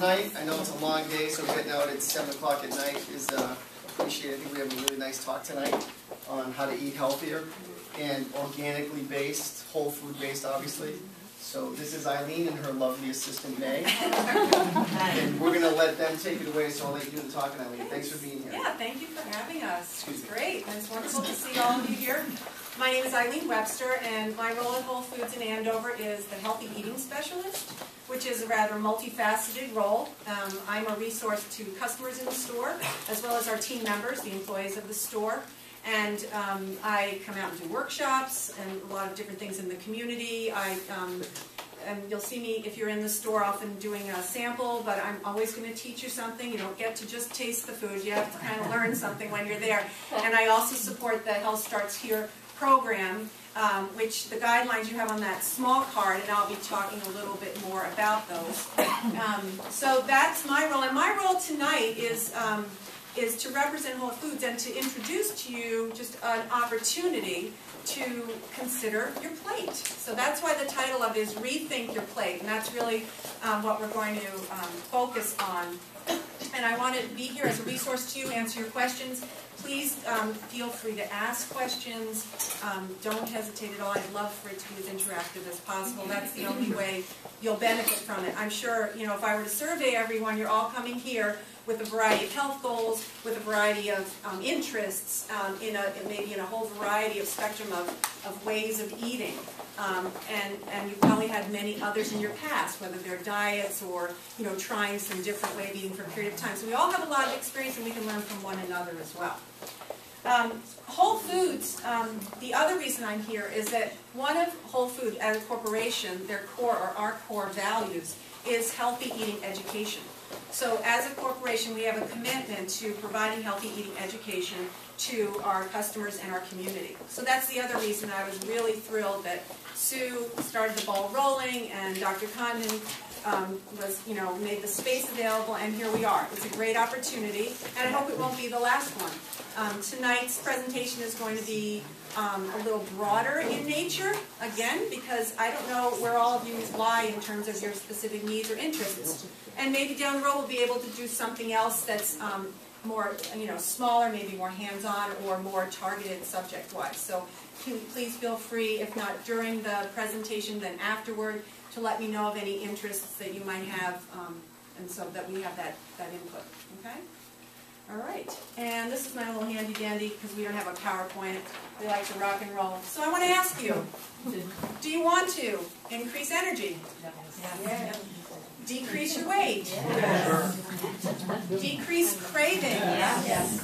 Night. I know it's a long day, so getting out at 7 o'clock at night is appreciated. I think we have a really nice talk tonight on how to eat healthier and organically based, whole food based, obviously. So this is Eileen and her lovely assistant May, and we're going to let them take it away. So I'll let you do the talking, Eileen. Thanks for being here. Yeah, thank you for having us. It's great, and it's wonderful to see all of you here. My name is Eileen Webster, and my role at Whole Foods in Andover is the Healthy Eating Specialist, which is a rather multifaceted role. I'm a resource to customers in the store, as well as our team members, the employees of the store. And I come out and do workshops and a lot of different things in the community. And you'll see me, if you're in the store, often doing a sample, but I'm always going to teach you something. You don't get to just taste the food. You have to kind of learn something when you're there. And I also support the Health Starts Here program, which the guidelines you have on that small card, and I'll be talking a little bit more about those. So that's my role. And my role tonight is to represent Whole Foods and to introduce to you just an opportunity to consider your plate. So that's why the title of it is Rethink Your Plate, and that's really what we're going to focus on. And I want to be here as a resource to you, answer your questions. Please feel free to ask questions. Don't hesitate at all. I'd love for it to be as interactive as possible. That's the only way you'll benefit from it. I'm sure, you know, if I were to survey everyone, you're all coming here with a variety of health goals, with a variety of interests, maybe in a whole variety of spectrum of ways of eating. And you've probably had many others in your past, whether they're diets or, you know, trying some different way of eating for a period of time. So we all have a lot of experience, and we can learn from one another as well. Whole Foods, the other reason I'm here is that one of Whole Foods as a corporation, their core or our core values is healthy eating education. So as a corporation, we have a commitment to providing healthy eating education to our customers and our community. So that's the other reason I was really thrilled that Sue started the ball rolling and Dr. Condon made the space available, and here we are. It's a great opportunity, and I hope it won't be the last one. Tonight's presentation is going to be a little broader in nature, again, because I don't know where all of you lie in terms of your specific needs or interests. And maybe down the road we'll be able to do something else that's more, smaller, maybe more hands-on or more targeted subject-wise. So please feel free, if not during the presentation, then afterward, to let me know of any interests that you might have, and so that we have that input. Okay? All right. And this is my little handy-dandy, because we don't have a PowerPoint. We like to rock and roll. So I want to ask you, do you want to increase energy? Yeah. Decrease your weight? Yeah. Decrease cravings? Yes.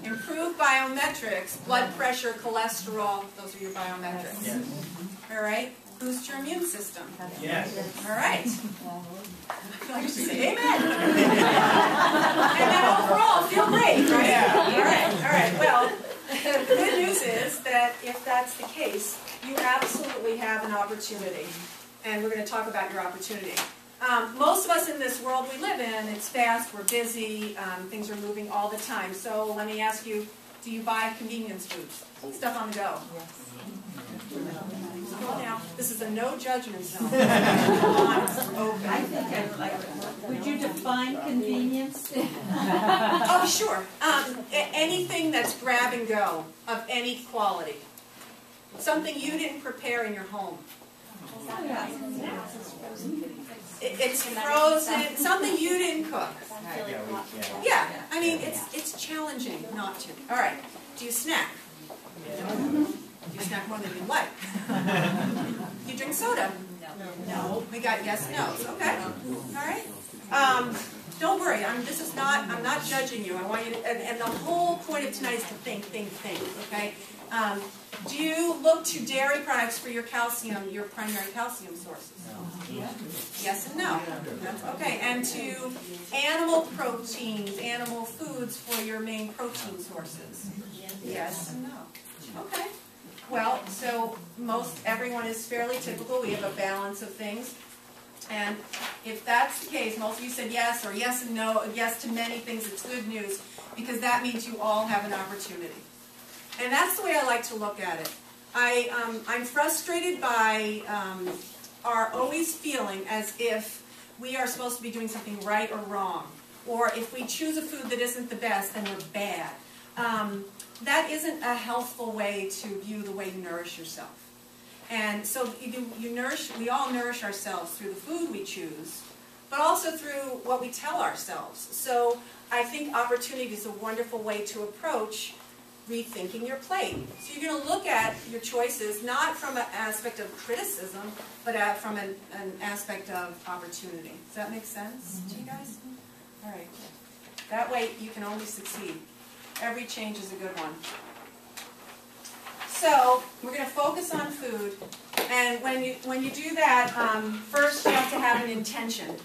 Improve biometrics, blood pressure, cholesterol, those are your biometrics. Yes. All right. Boost your immune system. Yes. All right. I feel like you should say amen. And then overall, feel great, right? Yeah. All right. Well, the good news is that if that's the case, you absolutely have an opportunity. And we're going to talk about your opportunity. Most of us in this world we live in, it's fast, we're busy, things are moving all the time. So let me ask you, do you buy convenience foods? Stuff on the go? Yes. Well, now, this is a no judgment zone. Honest, open. I think I'd like to. Would you define convenience? Oh, sure. Anything that's grab and go of any quality. Something you didn't prepare in your home. It's frozen, something you didn't cook. Yeah, I mean, it's challenging not to. All right, do you snack? Do you snack more than you like? Do you drink soda? No. We got yes, no's. Okay. All right. Don't worry. I'm not judging you. I want you to. And the whole point of tonight is to think. Okay. Do you look to dairy products for your calcium, your primary calcium sources? No. Yes and no. That's okay. And to animal proteins, animal foods for your main protein sources? Yes and no. Okay. Well, so everyone is fairly typical. We have a balance of things. And if that's the case, most of you said yes or yes and no, yes to many things. It's good news, because that means you all have an opportunity. And that's the way I like to look at it. I'm frustrated by our always feeling as if we are supposed to be doing something right or wrong. Or if we choose a food that isn't the best, then we're bad. That isn't a healthful way to view the way you nourish yourself. And so we all nourish ourselves through the food we choose, but also through what we tell ourselves. So I think opportunity is a wonderful way to approach rethinking your plate. So you're going to look at your choices not from an aspect of criticism, but from an aspect of opportunity. Does that make sense to you guys? All right. That way you can only succeed. Every change is a good one. So we're going to focus on food, and when you do that, first you have to have an intention.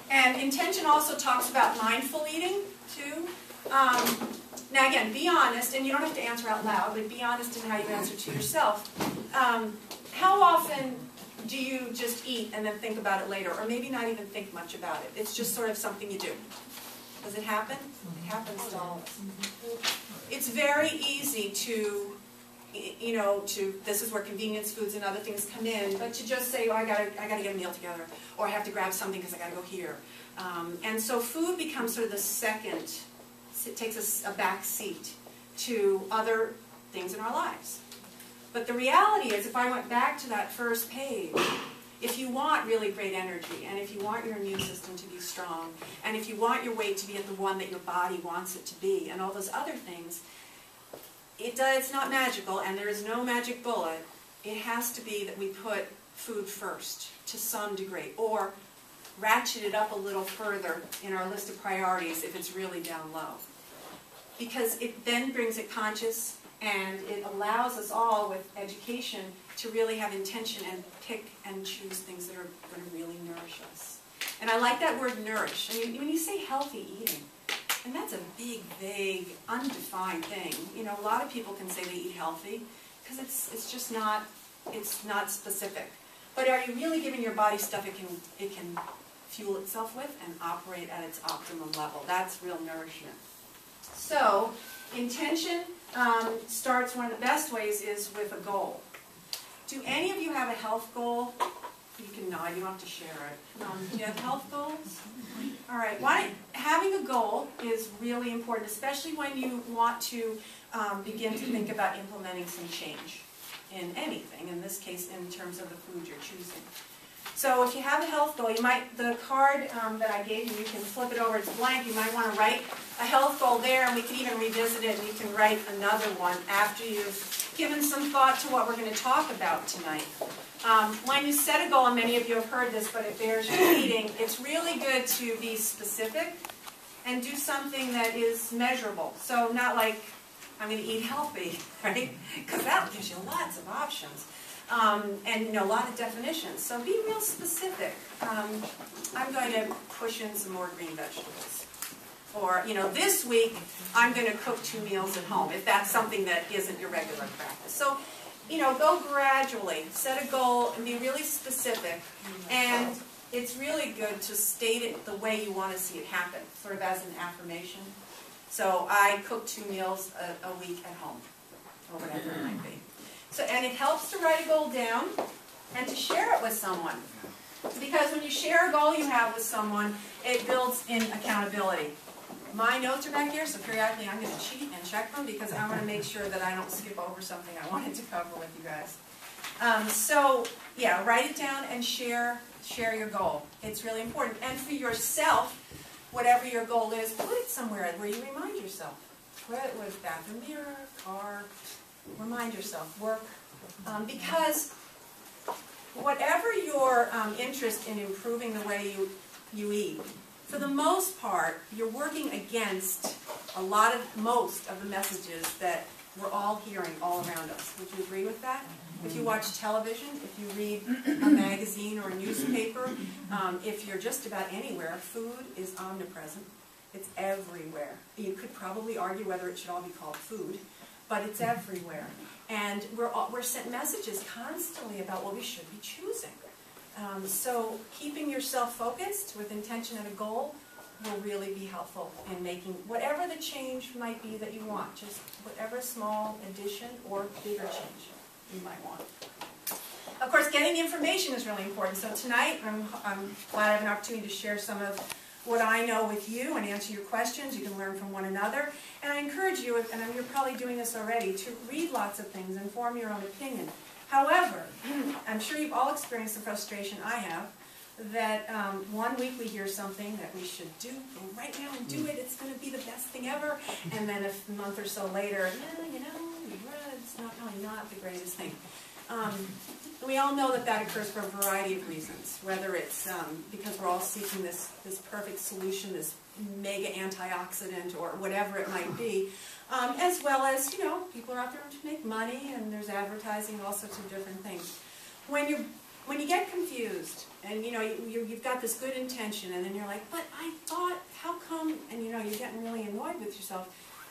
And intention also talks about mindful eating too. Now again, be honest, and you don't have to answer out loud, but be honest in how you answer to yourself. How often do you just eat and then think about it later, or maybe not even think much about it? It's just sort of something you do. Does it happen? It happens to all of us. It's very easy to, this is where convenience foods and other things come in, but to just say, oh, I gotta get a meal together, or I have to grab something because I gotta go here. And so food becomes sort of the second, it takes a back seat to other things in our lives. But the reality is, if I went back to that first page, if you want really great energy, and if you want your immune system to be strong, and if you want your weight to be at the one that your body wants it to be, and all those other things, it's not magical, and there is no magic bullet. It has to be that we put food first, to some degree, or ratchet it up a little further in our list of priorities if it's really down low. Because it then brings it conscious, and it allows us all, with education, to really have intention and pick and choose things that are going to really nourish us. And I like that word nourish. I mean, when you say healthy eating, and that's a big, vague, undefined thing. A lot of people can say they eat healthy because it's just not, it's not specific. But are you really giving your body stuff it can fuel itself with and operate at its optimum level? That's real nourishment. So, intention starts, one of the best ways is with a goal. Do any of you have a health goal? You can nod, you don't have to share it. Do you have health goals? All right, having a goal is really important, especially when you want to begin to think about implementing some change in anything, in this case in terms of the food you're choosing. So if you have a health goal, the card that I gave you can flip it over, it's blank, you might want to write a health goal there, and we can even revisit it, and you can write another one after you've given some thought to what we're going to talk about tonight. When you set a goal, and many of you have heard this, but it bears repeating, it's really good to be specific and do something that is measurable. So not like, I'm going to eat healthy, right? Because that gives you lots of options. And a lot of definitions. So be real specific. I'm going to push in some more green vegetables. Or, this week I'm going to cook 2 meals at home, if that's something that isn't your regular practice. So, go gradually. Set a goal and be really specific. And it's really good to state it the way you want to see it happen, sort of as an affirmation. So I cook 2 meals a week at home, or whatever it might be. So, and it helps to write a goal down and to share it with someone. Because when you share a goal you have with someone, it builds in accountability. My notes are back here, so periodically I'm going to cheat and check them because I want to make sure that I don't skip over something I wanted to cover with you guys. So, yeah, write it down and share your goal. It's really important. And for yourself, whatever your goal is, put it somewhere where you remind yourself. Put it with bathroom mirror, car. Remind yourself, work, because whatever your interest in improving the way you eat, for the most part, you're working against most of the messages that we're all hearing all around us. Would you agree with that? If you watch television, if you read a magazine or a newspaper, if you're just about anywhere, food is omnipresent. It's everywhere. You could probably argue whether it should all be called food, but it's everywhere. And we're sent messages constantly about what we should be choosing. So keeping yourself focused with intention and a goal will really be helpful in making whatever the change might be that you want, just whatever small addition or bigger change you might want. Of course, getting the information is really important. So tonight, I'm glad I have an opportunity to share some of what I know with you and answer your questions. You can learn from one another. And I encourage you, and you're probably doing this already, to read lots of things and form your own opinion. However, I'm sure you've all experienced the frustration I have, that 1 week we hear something that we should do, go right now and do it, it's going to be the best thing ever, and then a month or so later, you know, it's not the greatest thing. We all know that occurs for a variety of reasons, whether it's because we're all seeking this perfect solution, this mega antioxidant, or whatever it might be, as well as, you know, people are out there to make money, and there's advertising, all sorts of different things. When you get confused, and you know, you've got this good intention, and then you're like, but I thought, how come, and you know, you're getting really annoyed with yourself,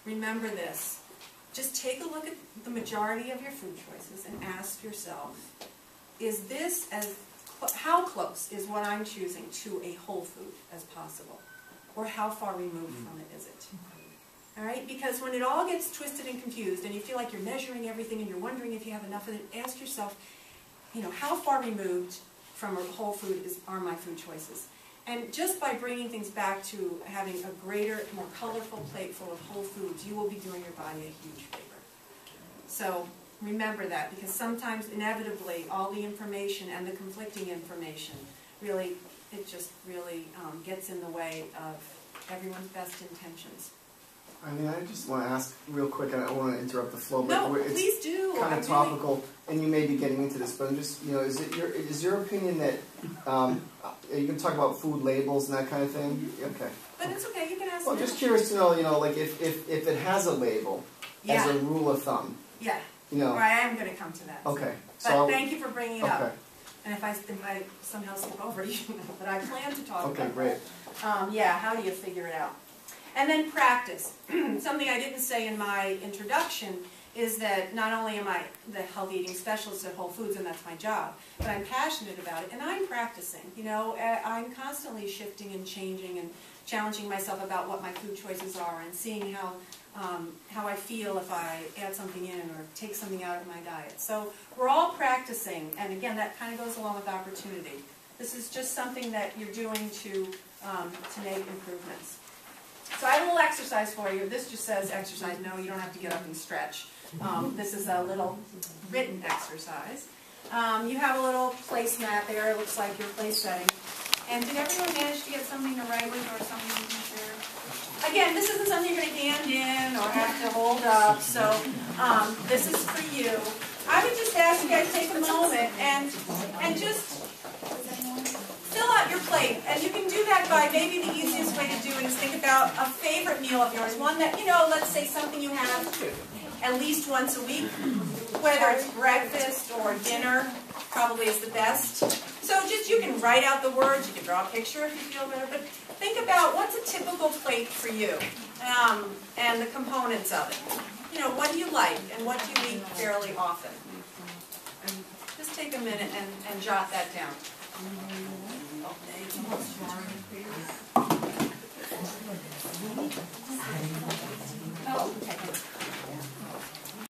remember this. Just take a look at the majority of your food choices and ask yourself, is this how close is what I'm choosing to a whole food as possible? Or how far removed from it is it? All right? Because when it all gets twisted and confused, and you feel like you're measuring everything and you're wondering if you have enough of it, ask yourself, you know, how far removed from a whole food are my food choices? And just by bringing things back to having a greater, more colorful plate full of whole foods, you will be doing your body a huge favor. So remember that, because sometimes, inevitably, all the information and the conflicting information, really, it just really gets in the way of everyone's best intentions. I mean, I just want to ask real quick, and I don't want to interrupt the flow, but no, it's please do. kind of topical, and you may be getting into this, but I'm just, you know, is your opinion that you can talk about food labels and that kind of thing? Okay. But it's okay, you can ask. Well, I'm just curious to know, you know, like if it has a label as a rule of thumb. Yeah. You know. Or I am going to come to that. Okay. But thank you for bringing it up. Okay. And if I somehow skip over you, but I plan to talk about Okay, great. yeah, how do you figure it out? And then practice. Something I didn't say in my introduction is that not only am I the healthy eating specialist at Whole Foods, and that's my job, but I'm passionate about it, and I'm practicing. You know, I'm constantly shifting and changing and challenging myself about what my food choices are, and seeing how I feel if I add something in or take something out of my diet. So we're all practicing, and again, that kind of goes along with opportunity. This is just something that you're doing to make improvements. So I have a little exercise for you. This just says exercise. No, you don't have to get up and stretch. This is a little written exercise. You have a little placemat there. It looks like your place setting. And did everyone manage to get something to write with or something you can share? Again, this isn't something you're going to hand in or have to hold up. So this is for you. I would just ask you guys to take a moment and just fill out your plate. And you can do that by, maybe the easiest way to do it is think about a favorite meal of yours. One that, you know, let's say something you have at least once a week. Whether it's breakfast or dinner, probably is the best. So just, you can write out the words, you can draw a picture if you feel better, but think about what's a typical plate for you, and the components of it. You know, what do you like, and what do you eat fairly often? Just take a minute and jot that down.